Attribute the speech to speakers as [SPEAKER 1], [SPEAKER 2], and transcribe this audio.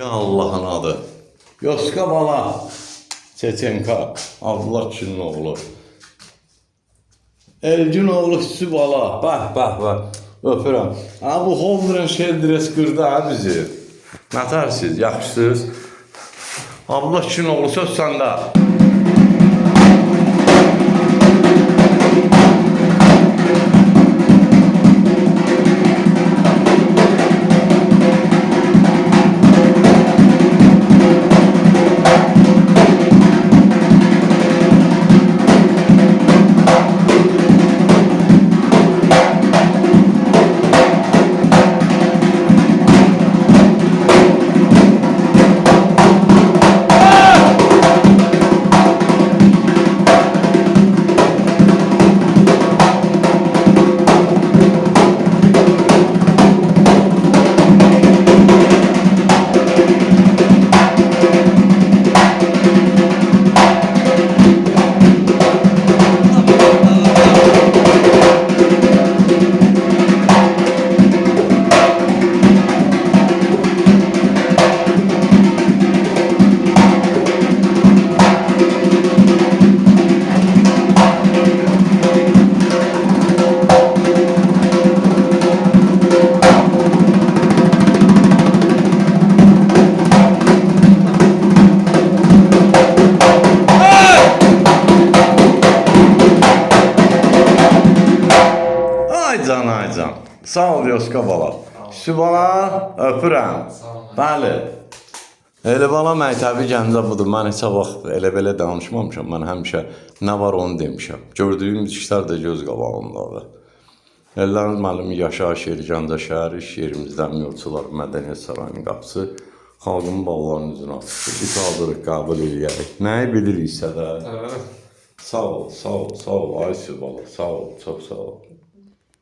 [SPEAKER 1] Ya Allah'ın adı. Yoska bala. Çeçenka. Abdullah kişinin oğlu. Elgin oğlu Hüsü bala. Bak. Öpürəm. Ha bu Holdren Sheldres qırdı ha bizi. Natarsınız, yaxşısınız. Abdullah kişinin oğlu söz səndə. Aycan. Sağ ol Yoska bala. Hüsü bala, öpürəm. Bəli. Elə bala məktəbi Gəncə budur. Mən heç vaxt elə-belə danışmamışam. Mən həmişə nə var onu demişəm. Gördüyüm işlər də göz qabağındadır. Ellərin müəllimi yaşayış yeri Gəncə şəhəri, iş yerimizdən Yurtçular Mədəniyyət Sarayının qapısı. Xalqın ballarının üzünə açıqdır. Biz hazırıq, qəbul eləyək. Nəyi biliriksə də. Sağ ol. Ay Hüsü bala, sağ ol, çox sağ ol.